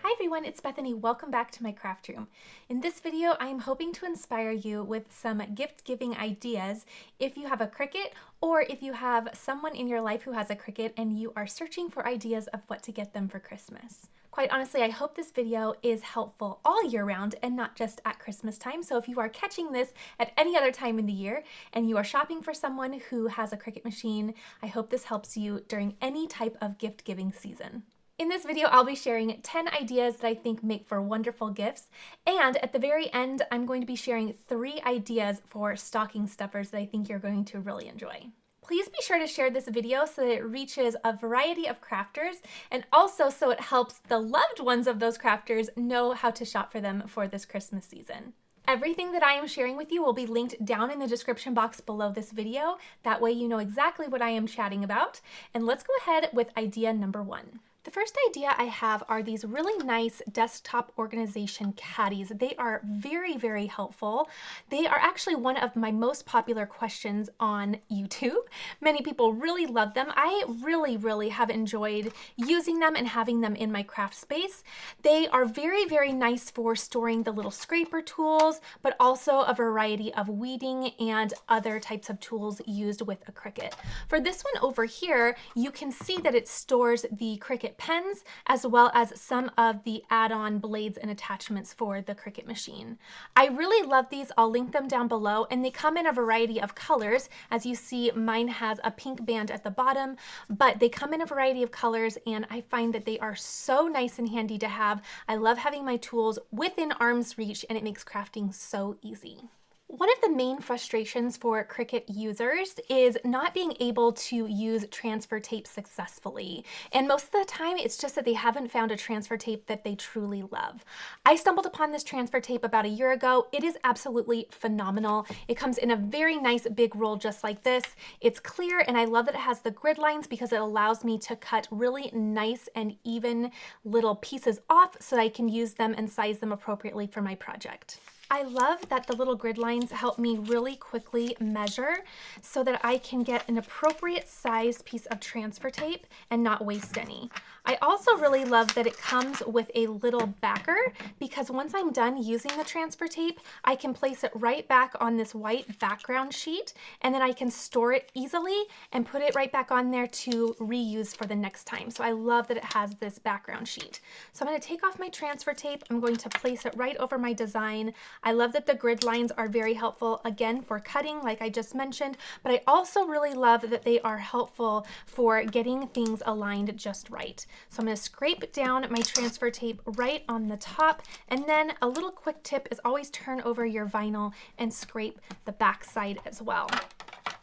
Hi everyone, it's Bethany. Welcome back to my craft room. In this video, I am hoping to inspire you with some gift-giving ideas if you have a Cricut or if you have someone in your life who has a Cricut and you are searching for ideas of what to get them for Christmas. Quite honestly, I hope this video is helpful all year round and not just at Christmas time. So if you are catching this at any other time in the year and you are shopping for someone who has a Cricut machine, I hope this helps you during any type of gift-giving season. In this video, I'll be sharing 10 ideas that I think make for wonderful gifts, and at the very end, I'm going to be sharing 3 ideas for stocking stuffers that I think you're going to really enjoy. Please be sure to share this video so that it reaches a variety of crafters, and also so it helps the loved ones of those crafters know how to shop for them for this Christmas season. Everything that I am sharing with you will be linked down in the description box below this video. That way you know exactly what I am chatting about. And let's go ahead with idea number 1. The first idea I have are these really nice desktop organization caddies. They are very, very helpful. They are actually one of my most popular questions on YouTube. Many people really love them. I really have enjoyed using them and having them in my craft space. They are very, very nice for storing the little scraper tools, but also a variety of weeding and other types of tools used with a Cricut. For this one over here, you can see that it stores the Cricut pens as well as some of the add-on blades and attachments for the Cricut machine. I really love these. I'll link them down below, and they come in a variety of colors. As you see, mine has a pink band at the bottom, but they come in a variety of colors, and I find that they are so nice and handy to have. I love having my tools within arm's reach, and it makes crafting so easy. One of the main frustrations for Cricut users is not being able to use transfer tape successfully. And most of the time, it's just that they haven't found a transfer tape that they truly love. I stumbled upon this transfer tape about a year ago. It is absolutely phenomenal. It comes in a very nice big roll just like this. It's clear, and I love that it has the grid lines because it allows me to cut really nice and even little pieces off so that I can use them and size them appropriately for my project. I love that the little grid lines help me really quickly measure so that I can get an appropriate sized piece of transfer tape and not waste any. I also really love that it comes with a little backer because once I'm done using the transfer tape, I can place it right back on this white background sheet, and then I can store it easily and put it right back on there to reuse for the next time. So I love that it has this background sheet. So I'm going to take off my transfer tape. I'm going to place it right over my design. I love that the grid lines are very helpful, again, for cutting, like I just mentioned, but I also really love that they are helpful for getting things aligned just right. So I'm going to scrape down my transfer tape right on the top, and then a little quick tip is always turn over your vinyl and scrape the back side as well.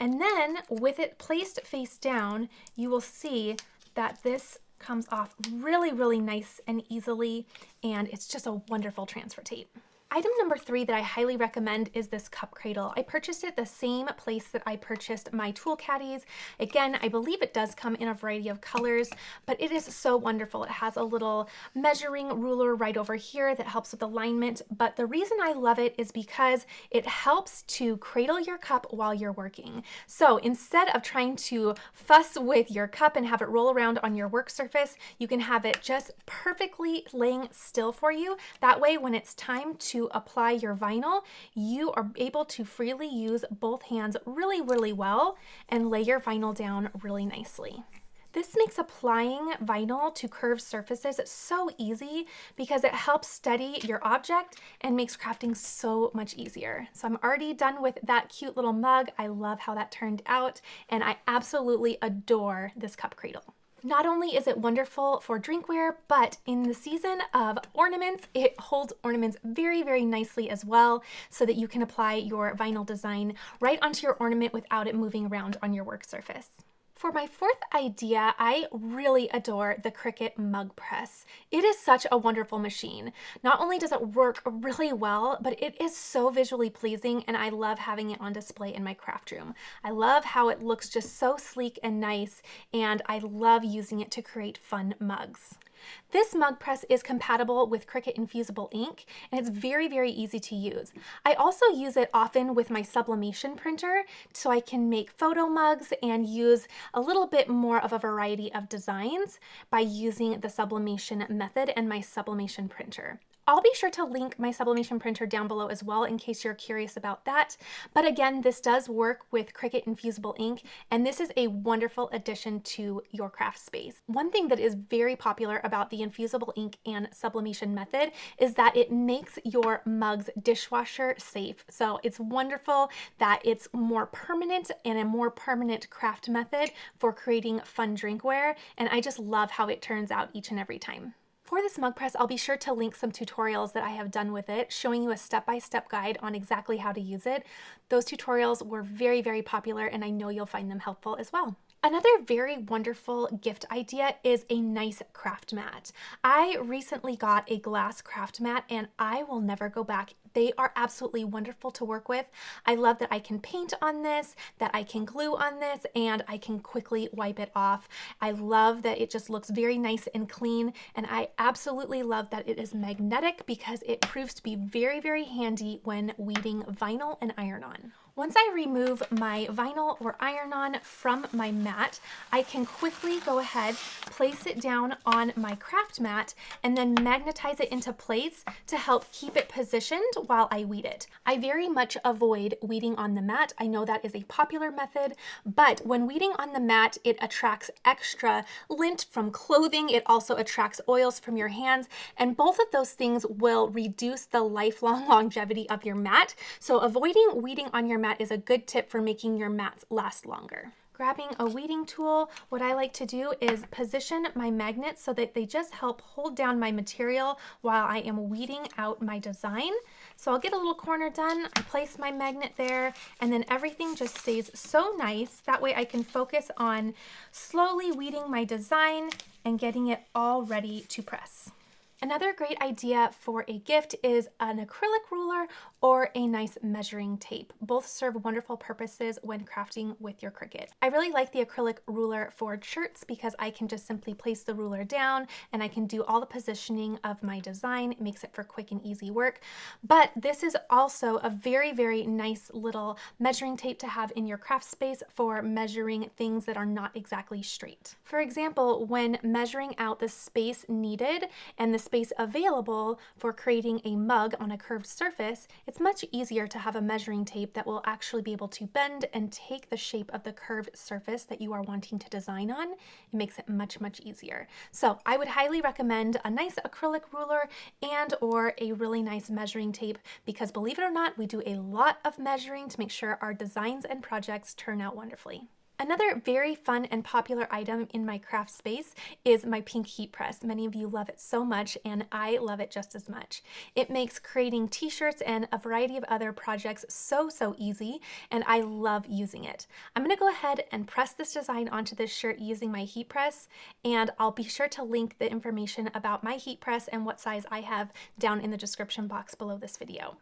And then with it placed face down, you will see that this comes off really nice and easily, and it's just a wonderful transfer tape. Item number 3 that I highly recommend is this cup cradle. I purchased it the same place that I purchased my tool caddies. Again, I believe it does come in a variety of colors, but it is so wonderful. It has a little measuring ruler right over here that helps with alignment, but the reason I love it is because it helps to cradle your cup while you're working. So instead of trying to fuss with your cup and have it roll around on your work surface, you can have it just perfectly laying still for you. That way, when it's time to apply your vinyl, you are able to freely use both hands really well and lay your vinyl down really nicely. This makes applying vinyl to curved surfaces so easy because it helps steady your object and makes crafting so much easier. So I'm already done with that cute little mug. I love how that turned out, and I absolutely adore this cup cradle. Not only is it wonderful for drinkware, but in the season of ornaments, it holds ornaments very nicely as well so that you can apply your vinyl design right onto your ornament without it moving around on your work surface. For my 4th idea, I really adore the Cricut mug press. It is such a wonderful machine. Not only does it work really well, but it is so visually pleasing, and I love having it on display in my craft room. I love how it looks just so sleek and nice, and I love using it to create fun mugs. This mug press is compatible with Cricut infusible ink, and it's very, very easy to use. I also use it often with my sublimation printer, so I can make photo mugs and use a little bit more of a variety of designs by using the sublimation method and my sublimation printer. I'll be sure to link my sublimation printer down below as well in case you're curious about that. But again, this does work with Cricut infusible ink, and this is a wonderful addition to your craft space. One thing that is very popular about the infusible ink and sublimation method is that it makes your mugs dishwasher safe. So it's wonderful that it's more permanent and a more permanent craft method for creating fun drinkware, and I just love how it turns out each and every time. For this mug press, I'll be sure to link some tutorials that I have done with it, showing you a step-by-step guide on exactly how to use it. Those tutorials were very, very popular, and I know you'll find them helpful as well. Another very wonderful gift idea is a nice craft mat. I recently got a glass craft mat and I will never go back. They are absolutely wonderful to work with. I love that I can paint on this, that I can glue on this, and I can quickly wipe it off. I love that it just looks very nice and clean, and I absolutely love that it is magnetic because it proves to be very, very handy when weeding vinyl and iron-on. Once I remove my vinyl or iron-on from my mat, I can quickly go ahead, place it down on my craft mat, and then magnetize it into place to help keep it positioned while I weed it. I very much avoid weeding on the mat. I know that is a popular method, but when weeding on the mat, it attracts extra lint from clothing. It also attracts oils from your hands, and both of those things will reduce the lifelong longevity of your mat. So avoiding weeding on your mat is a good tip for making your mats last longer. Grabbing a weeding tool, what I like to do is position my magnets so that they just help hold down my material while I am weeding out my design. So I'll get a little corner done, I place my magnet there, and then everything just stays so nice. That way I can focus on slowly weeding my design and getting it all ready to press. Another great idea for a gift is an acrylic ruler or a nice measuring tape. Both serve wonderful purposes when crafting with your Cricut. I really like the acrylic ruler for shirts because I can just simply place the ruler down and I can do all the positioning of my design. It makes it for quick and easy work. But this is also a very, very nice little measuring tape to have in your craft space for measuring things that are not exactly straight. For example, when measuring out the space needed and the space available for creating a mug on a curved surface, it's much easier to have a measuring tape that will actually be able to bend and take the shape of the curved surface that you are wanting to design on. It makes it much, much easier. So I would highly recommend a nice acrylic ruler and or a really nice measuring tape because believe it or not, we do a lot of measuring to make sure our designs and projects turn out wonderfully. Another very fun and popular item in my craft space is my pink heat press. Many of you love it so much, and I love it just as much. It makes creating t-shirts and a variety of other projects so easy, and I love using it. I'm going to go ahead and press this design onto this shirt using my heat press, and I'll be sure to link the information about my heat press and what size I have down in the description box below this video.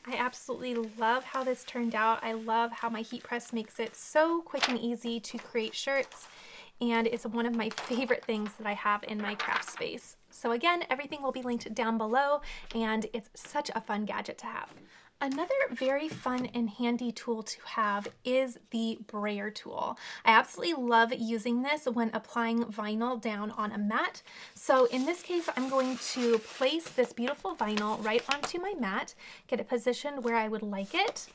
I absolutely love how this turned out. I love how my heat press makes it so quick and easy to create shirts, and it's one of my favorite things that I have in my craft space. So again, everything will be linked down below, and it's such a fun gadget to have. Another very fun and handy tool to have is the brayer tool. I absolutely love using this when applying vinyl down on a mat. So in this case, I'm going to place this beautiful vinyl right onto my mat, get it positioned where I would like it,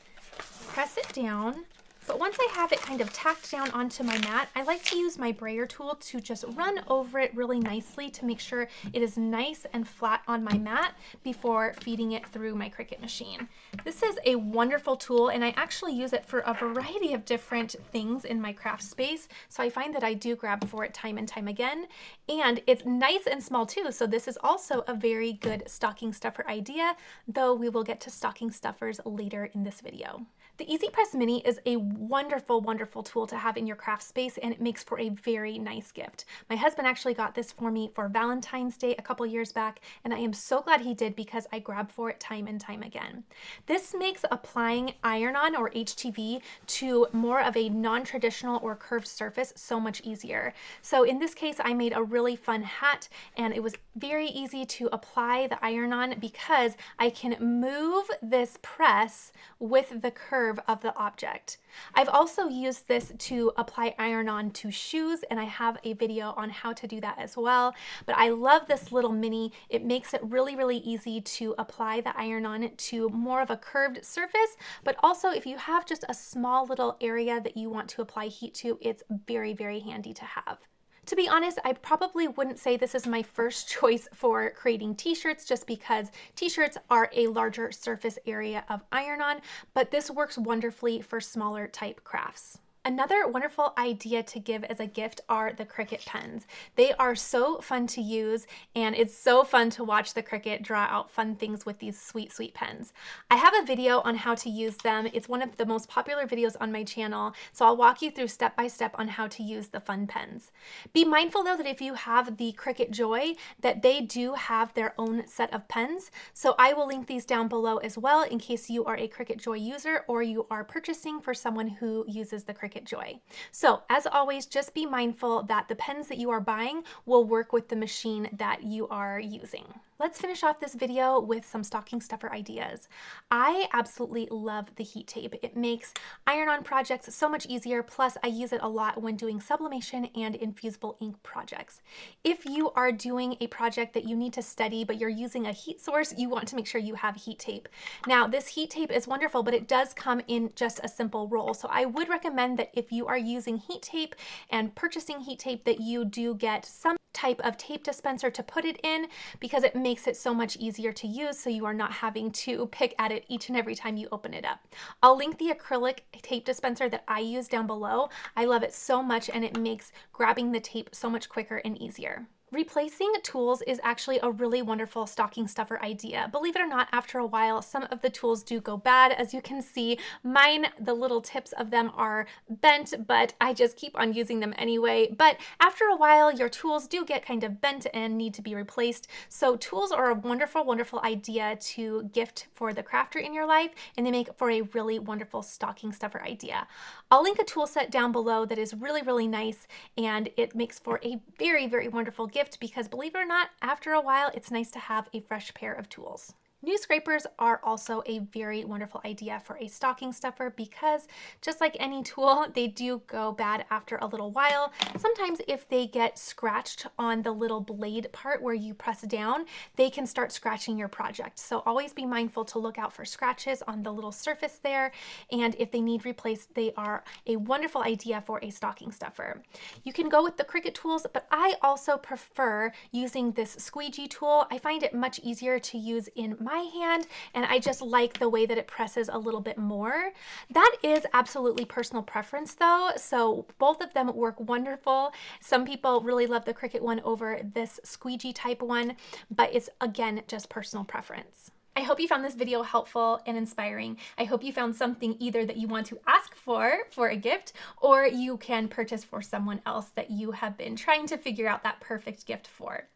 press it down, But once I have it kind of tacked down onto my mat, I like to use my brayer tool to just run over it really nicely to make sure it is nice and flat on my mat before feeding it through my Cricut machine. This is a wonderful tool, and I actually use it for a variety of different things in my craft space, so I find that I do grab for it time and time again. And it's nice and small too, so this is also a very good stocking stuffer idea, though we will get to stocking stuffers later in this video. The EasyPress Mini is a wonderful, wonderful tool to have in your craft space, and it makes for a very nice gift. My husband actually got this for me for Valentine's Day a couple years back, and I am so glad he did because I grab for it time and time again. This makes applying iron-on or HTV to more of a non-traditional or curved surface so much easier. So in this case, I made a really fun hat, and it was very easy to apply the iron-on because I can move this press with the curve of the object. I've also used this to apply iron-on to shoes, and I have a video on how to do that as well. But I love this little mini. It makes it really, really easy to apply the iron-on to more of a curved surface, but also if you have just a small little area that you want to apply heat to, it's very, very handy to have. To be honest, I probably wouldn't say this is my first choice for creating t-shirts just because t-shirts are a larger surface area of iron-on, but this works wonderfully for smaller type crafts. Another wonderful idea to give as a gift are the Cricut pens. They are so fun to use, and it's so fun to watch the Cricut draw out fun things with these sweet, sweet pens. I have a video on how to use them. It's one of the most popular videos on my channel, so I'll walk you through step by step on how to use the fun pens. Be mindful though that if you have the Cricut Joy, that they do have their own set of pens, so I will link these down below as well in case you are a Cricut Joy user or you are purchasing for someone who uses the Cricut Joy. So as always, just be mindful that the pens that you are buying will work with the machine that you are using. Let's finish off this video with some stocking stuffer ideas. I absolutely love the heat tape. It makes iron-on projects so much easier, plus I use it a lot when doing sublimation and infusible ink projects. If you are doing a project that you need to steady but you're using a heat source, you want to make sure you have heat tape. Now this heat tape is wonderful, but it does come in just a simple roll. So I would recommend that if you are using heat tape and purchasing heat tape, that you do get some type of tape dispenser to put it in, because it makes it so much easier to use so you are not having to pick at it each and every time you open it up. I'll link the acrylic tape dispenser that I use down below. I love it so much, and it makes grabbing the tape so much quicker and easier. Replacing tools is actually a really wonderful stocking stuffer idea. Believe it or not, after a while, some of the tools do go bad. As you can see, mine, the little tips of them are bent, but I just keep on using them anyway. But after a while, your tools do get kind of bent and need to be replaced. So tools are a wonderful, wonderful idea to gift for the crafter in your life, and they make for a really wonderful stocking stuffer idea. I'll link a tool set down below that is really, really nice, and it makes for a very, very wonderful gift, because believe it or not, after a while, it's nice to have a fresh pair of tools. New scrapers are also a very wonderful idea for a stocking stuffer because just like any tool, they do go bad after a little while. Sometimes if they get scratched on the little blade part where you press down, they can start scratching your project. So always be mindful to look out for scratches on the little surface there. And if they need replaced, they are a wonderful idea for a stocking stuffer. You can go with the Cricut tools, but I also prefer using this squeegee tool. I find it much easier to use in my hand, and I just like the way that it presses a little bit more. That is absolutely personal preference though, so both of them work wonderful. Some people really love the Cricut one over this squeegee type one, but it's again just personal preference. I hope you found this video helpful and inspiring. I hope you found something either that you want to ask for a gift, or you can purchase for someone else that you have been trying to figure out that perfect gift for.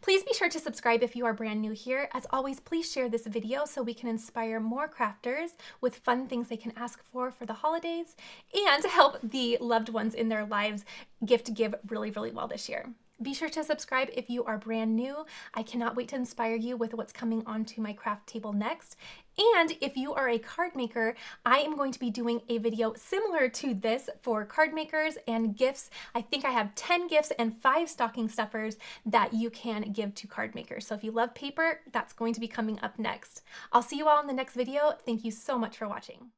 Please be sure to subscribe if you are brand new here. As always, please share this video so we can inspire more crafters with fun things they can ask for the holidays and help the loved ones in their lives give really, really well this year. Be sure to subscribe if you are brand new. I cannot wait to inspire you with what's coming onto my craft table next. And if you are a card maker, I am going to be doing a video similar to this for card makers and gifts. I think I have 10 gifts and 5 stocking stuffers that you can give to card makers. So if you love paper, that's going to be coming up next. I'll see you all in the next video. Thank you so much for watching.